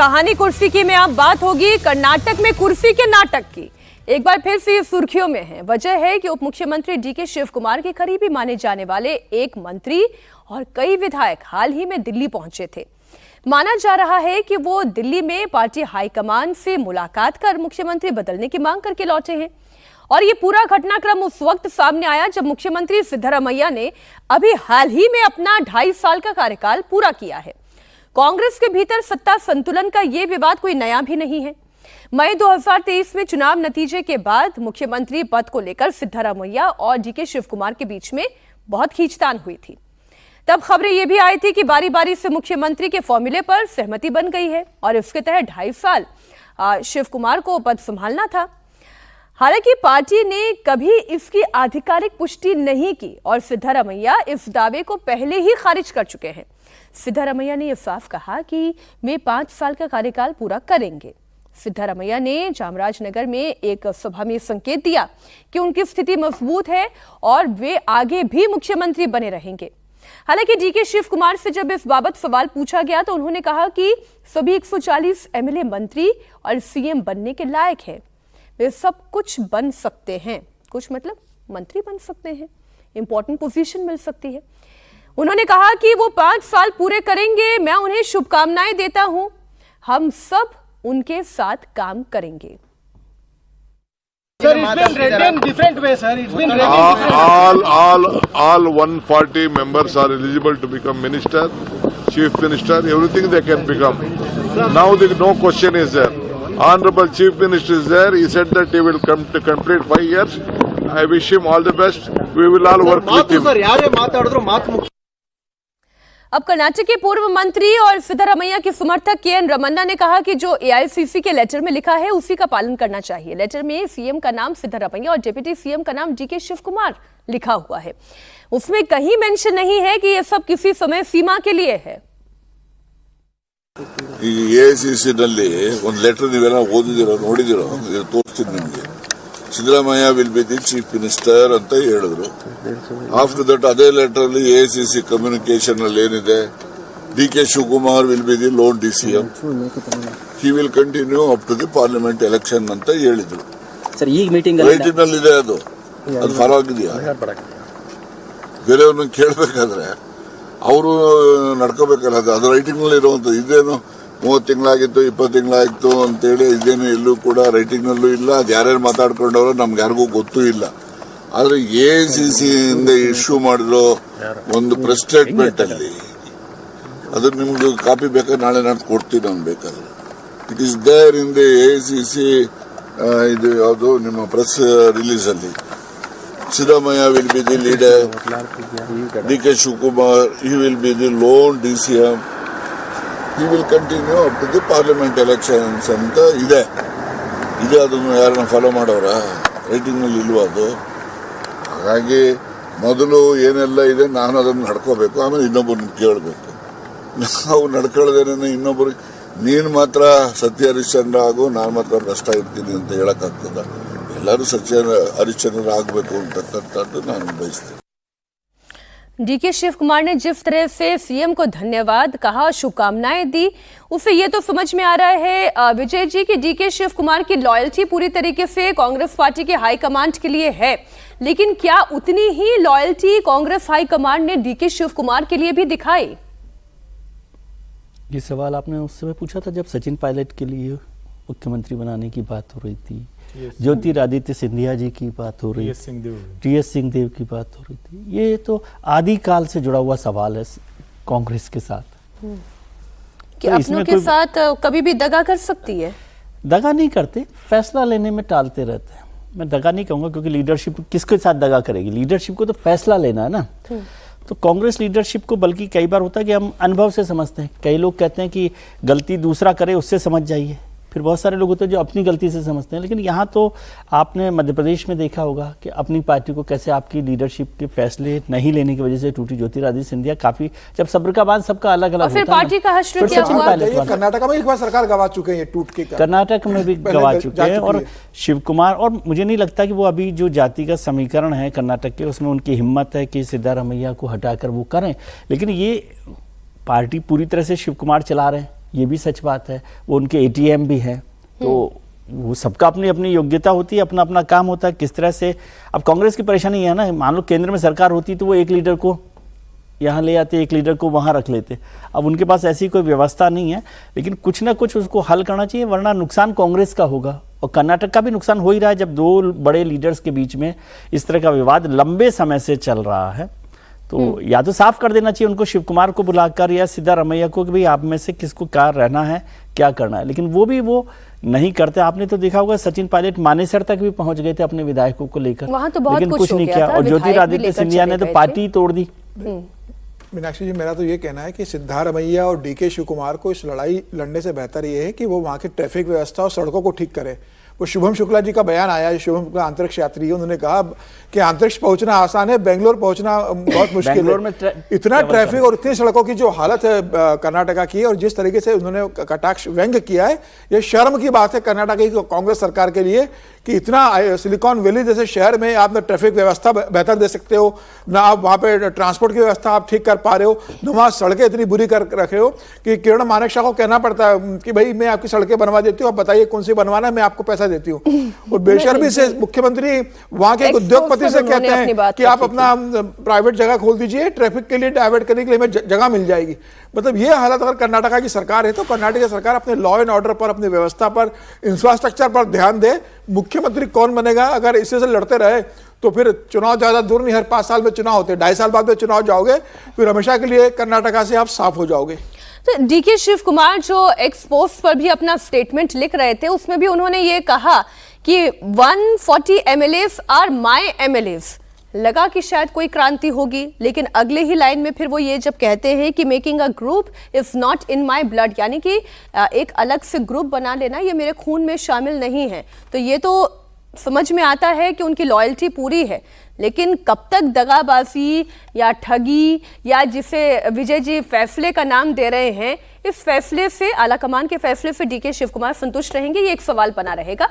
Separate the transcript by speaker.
Speaker 1: कहानी कुर्सी की में अब बात होगी कर्नाटक में कुर्सी के नाटक की। एक बार फिर से ये सुर्खियों में है। वजह है कि उप मुख्यमंत्री डीके शिव कुमार के करीबी माने जाने वाले एक मंत्री और कई विधायक हाल ही में दिल्ली पहुंचे थे। माना जा रहा है कि वो दिल्ली में पार्टी हाईकमान से मुलाकात कर मुख्यमंत्री बदलने की मांग करके लौटे हैं। और ये पूरा घटनाक्रम उस वक्त सामने आया जब मुख्यमंत्री सिद्धरामैया ने अभी हाल ही में अपना 2.5 साल का कार्यकाल पूरा किया है। कांग्रेस के भीतर सत्ता संतुलन का ये विवाद कोई नया भी नहीं है। मई 2023 में चुनाव नतीजे के बाद मुख्यमंत्री पद को लेकर सिद्धरामैया और डीके शिव कुमार के बीच में बहुत खींचतान हुई थी। तब खबरें ये भी आई थी कि बारी बारी से मुख्यमंत्री के फॉर्मूले पर सहमति बन गई है और इसके तहत 2.5 साल शिव कुमार को पद संभालना था। हालांकि पार्टी ने कभी इसकी आधिकारिक पुष्टि नहीं की और सिद्धरामैया इस दावे को पहले ही खारिज कर चुके हैं। सिद्धरामैया ने यह साफ कहा कि वे 5 साल का कार्यकाल पूरा करेंगे। सिद्धरामैया ने चामराजनगर में एक सभा में संकेत दिया कि उनकी स्थिति मजबूत है और वे आगे भी मुख्यमंत्री बने रहेंगे। हालांकि डीके शिव कुमार से जब इस बाबत सवाल पूछा गया तो उन्होंने कहा कि सभी 140 एमएलए मंत्री और सीएम बनने के लायक हैं। वे सब कुछ बन सकते हैं, कुछ मतलब मंत्री बन सकते हैं, इंपॉर्टेंट पोजीशन मिल सकती है। उन्होंने कहा कि वो 5 साल पूरे करेंगे। मैं उन्हें शुभकामनाएं देता हूं, हम सब उनके साथ काम करेंगे।
Speaker 2: Sir, it's been read in different ways, sir. It's been read in
Speaker 3: all 140 members are eligible to become minister, chief minister, everything they can become. Now no question is there. Honorable Chief Minister is there. He said that he will come to complete 5 years. I wish him all the best. We will all work with him.
Speaker 1: अब कर्नाटक के पूर्व मंत्री और सिद्धरामैया के समर्थक K. N.. Ramana ने कहा कि जो एआईसीसी के लेटर में लिखा है उसी का पालन करना चाहिए। लेटर में सीएम का नाम सिद्धरामैया और डिप्टी सीएम का नाम डीके शिव कुमार लिखा हुआ है। उसमें कहीं मेंशन नहीं है कि यह सब किसी समय सीमा के लिए है।
Speaker 4: ಎಐಸಿಸಿ ನಲ್ಲಿ ಒಂದು ಲೆಟರ್ ನೀವೆಲ್ಲ ಓದಿದಿರೋ ನೋಡಿದಿರೋ ತೋರಿಸ್ತೀನಿ ನಿಮಗೆ. Siddaramaiah will be the chief minister ಅಂತ ಹೇಳಿದ್ರು. ಆಫ್ಟರ್ ದಟ್ ಅದೇ ಲೆಟರ್ ಅಲ್ಲಿ ಎಐಸಿಸಿ ಕಮ್ಯುನಿಕೇಶನ್ ಅಲ್ಲಿ ಏನಿದೆ, DK Shivakumar will be the lone DCM, he will continue up to the parliament election ಅಂತ ಹೇಳಿದ್ರು. ರೈಟಿಂಗ್ ನಲ್ಲಿ ಇದೆ, ಅದು ಫಾಲೋ ಆಗಿದೆಯಾ? ಬೇರೆಯವ್ರನ್ನ ಕೇಳಬೇಕಾದ್ರೆ ಅವರು ನಡ್ಕೋಬೇಕಲ್ಲ, ಅದು ರೈಟಿಂಗ್ ನಲ್ಲಿ ಇರುವಂತದ್ದು. ಇದೇನು 30 ತಿಂಗಳಾಗಿತ್ತು 20 ತಿಂಗಳಾಗಿತ್ತು ಅಂತೇಳಿ ಇದೇನು ಎಲ್ಲೂ ಕೂಡ ರೈಟಿಂಗ್ ನಲ್ಲೂ ಇಲ್ಲ. ಅದು ಯಾರ್ಯಾರು ಮಾತಾಡ್ಕೊಂಡವರು ನಮ್ಗೆ ಯಾರಿಗೂ ಗೊತ್ತೂ ಇಲ್ಲ. ಆದ್ರೆ ಎಐಸಿಸಿ ಇಂದ ಇಶ್ಯೂ ಮಾಡಿರೋ ಒಂದು ಪ್ರೆಸ್ ಸ್ಟೇಟ್ಮೆಂಟ್ ಅಲ್ಲಿ ಅದು ನಿಮ್ಗೆ ಕಾಪಿ ಬೇಕಾದ್ರೆ ನಾಳೆ ನಾನು ಕೊಡ್ತೀನಿ. ನಾನು ಬೇಕಾದ್ರೆ it is there in the AICC ಇದು ಯಾವುದು ನಿಮ್ಮ ಪ್ರೆಸ್ ರಿಲೀಸ್ ಅಲ್ಲಿ. Siddhamaya will be the leader, DK Shivakumar, he will be the lone DCM, he will continue up to the parliament elections ಅಂತ ಇದೆ. ಅದನ್ನು ಯಾರನ್ನ ಫಾಲೋ ಮಾಡೋರ? ರೈಟಿಂಗ್ ನಲ್ಲಿ ಇಲ್ವಾ ಅದು? ಹಾಗಾಗಿ ಮೊದಲು ಏನೆಲ್ಲ ಇದೆ ನಾನು ಅದನ್ನು ನಡ್ಕೋಬೇಕು, ಆಮೇಲೆ ಇನ್ನೊಬ್ಬರನ್ನ ಕೇಳಬೇಕು. ನಾವು ನಡ್ಕೊಳ್ಳೋದೇನೆ ಇನ್ನೊಬ್ಬರು ನೀನು ಮಾತ್ರ ಸತ್ಯ ಹರಿಶ್ಚಂದ್ರ ಆಗು, ನಾನು ಮಾತ್ರ ಕಷ್ಟ ಇರ್ತೀನಿ ಅಂತ ಹೇಳಕ್ಕಾಗ್ತದ? ಎಲ್ಲರೂ ಸತ್ಯ ಹರಿಶ್ಚಂದ್ರ ಆಗಬೇಕು ಅಂತಕ್ಕಂಥದ್ದು ನಾನು ಬಯಸ್ತೇನೆ।
Speaker 1: डीके शिव कुमार ने जिस तरह से सीएम को धन्यवाद कहा, शुभकामनाएं दी, उससे ये तो समझ में आ रहा है विजय जी कि डीके शिव कुमार की लॉयल्टी पूरी तरीके से कांग्रेस पार्टी के हाईकमांड के लिए है। लेकिन क्या उतनी ही लॉयल्टी कांग्रेस हाईकमांड ने डीके शिव कुमार के लिए भी दिखाई?
Speaker 5: ये सवाल आपने उस समय पूछा था जब सचिन पायलट के लिए मुख्यमंत्री बनाने की बात हो रही थी, ज्योतिरादित्य सिंधिया जी की बात हो रही थी, टीएस सिंहदेव की बात हो रही थी। ये तो आदिकाल से जुड़ा हुआ सवाल है कांग्रेस के साथ
Speaker 1: कि तो अपनों के साथ कभी भी दगा कर सकती है।
Speaker 5: दगा नहीं करते, फैसला लेने में टालते रहते हैं। मैं दगा नहीं कहूंगा क्योंकि लीडरशिप किसके साथ दगा करेगी? लीडरशिप को तो फैसला लेना है ना। तो कांग्रेस लीडरशिप को बल्कि कई बार होता है कि हम अनुभव से समझते हैं। कई लोग कहते हैं कि गलती दूसरा करे उससे समझ जाइए, फिर बहुत सारे लोग होते हैं जो अपनी गलती से समझते हैं। लेकिन यहाँ तो आपने मध्य प्रदेश में देखा होगा कि अपनी पार्टी को कैसे आपकी लीडरशिप के फैसले नहीं लेने की वजह से टूटी। ज्योतिरादित्य सिंधिया काफी, जब सब्र का बांध सबका अलग अलग
Speaker 1: होता है, फिर पार्टी का हश्र क्या हुआ?
Speaker 2: कर्नाटक में एक बार सरकार गवा चुके हैं, टूट के
Speaker 5: कर्नाटक में भी गवा चुके हैं। और शिव कुमार, और मुझे नहीं लगता कि वो अभी जो जातिगत समीकरण है कर्नाटक के, उसमें उनकी हिम्मत है कि सिद्धारमैया को हटाकर वो करें। लेकिन ये पार्टी पूरी तरह से शिव कुमार चला रहे हैं, ये भी सच बात है, वो उनके एटीएम भी हैं, तो वो सबका अपनी अपनी योग्यता होती है, अपना अपना काम होता है किस तरह से। अब कांग्रेस की परेशानी है ना, मान लो केंद्र में सरकार होती तो वो एक लीडर को यहाँ ले आते, एक लीडर को वहाँ रख लेते। अब उनके पास ऐसी कोई व्यवस्था नहीं है, लेकिन कुछ ना कुछ उसको हल करना चाहिए, वरना नुकसान कांग्रेस का होगा। और कर्नाटक का भी नुकसान हो ही रहा है, जब दो बड़े लीडर्स के बीच में इस तरह का विवाद लंबे समय से चल रहा है। तो या तो साफ कर देना चाहिए उनको, शिव कुमार को बुलाकर, या सिद्धारमैया को कि भाई आप में से किसको क्या रहना है, क्या करना है, लेकिन वो नहीं करते। आपने तो देखा होगा सचिन पायलट मानेसर तक भी पहुंच गए थे अपने विधायकों को लेकर,
Speaker 1: वहां तो बहुत
Speaker 5: लेकिन कुछ नहीं किया। और ज्योतिरादित्य सिंधिया ने तो पार्टी तोड़ दी।
Speaker 6: मीनाक्षी जी, मेरा तो ये कहना है कि सिद्धारमैया और डीके शिव कुमार को इस लड़ाई लड़ने से बेहतर ये है कि वो वहाँ की ट्रैफिक व्यवस्था और सड़कों को ठीक करे। वो शुभम शुक्ला जी का बयान आया, शुभम शुक्ला अंतरिक्ष यात्री है, उन्होंने कहा कि अंतरिक्ष पहुंचना आसान है, बेंगलोर पहुंचना बहुत मुश्किल है। इतना ट्रैफिक और इतनी सड़कों की जो हालत है कर्नाटका की, और जिस तरीके से उन्होंने कटाक्ष व्यंग किया है, ये शर्म की बात है कर्नाटक की कांग्रेस सरकार के लिए कि इतना सिलिकॉन वैली जैसे शहर में आप ना ट्रैफिक व्यवस्था बेहतर दे सकते हो, ना आप वहाँ पे ट्रांसपोर्ट की व्यवस्था आप ठीक कर पा रहे हो, न वहाँ सड़कें इतनी बुरी कर रखे हो कि किरण मानेकशॉ को कहना पड़ता है कि भाई मैं आपकी सड़कें बनवा देती हूँ, आप बताइए कौन सी बनवाना है, मैं आपको पैसा देती हूँ। और बेशर्मी से मुख्यमंत्री वहाँ के उद्योगपति से कहते हैं कि आप अपना प्राइवेट जगह खोल दीजिए, ट्रैफिक के लिए डाइवर्ट करने के लिए हमें जगह मिल जाएगी। मतलब ये हालत अगर कर्नाटका की सरकार है तो कर्नाटक सरकार अपने लॉ एंड ऑर्डर पर, अपनी व्यवस्था पर, इंफ्रास्ट्रक्चर पर ध्यान दे। मुख्यमंत्री कौन बनेगा, अगर इसी से लड़ते रहे तो फिर चुनाव ज्यादा दूर नहीं, हर 5 साल में चुनाव होते, 2.5 साल बाद में चुनाव जाओगे, फिर हमेशा के लिए कर्नाटका से आप साफ हो जाओगे।
Speaker 1: तो डीके शिव कुमार जो एक्स पोस्ट पर भी अपना स्टेटमेंट लिख रहे थे, उसमें भी उन्होंने ये कहा कि 140 MLAs आर माई MLAs। लगा कि शायद कोई क्रांति होगी, लेकिन अगले ही लाइन में फिर वो ये जब कहते हैं कि making a group is not in my blood, यानी कि एक अलग से ग्रुप बना लेना ये मेरे खून में शामिल नहीं है। तो ये तो समझ में आता है कि उनकी लॉयल्टी पूरी है, लेकिन कब तक दगाबाजी या ठगी, या जिसे विजय जी फैसले का नाम दे रहे हैं, इस फैसले से, आलाकमान के फैसले से डीके शिव कुमार संतुष्ट रहेंगे, ये एक सवाल बना रहेगा।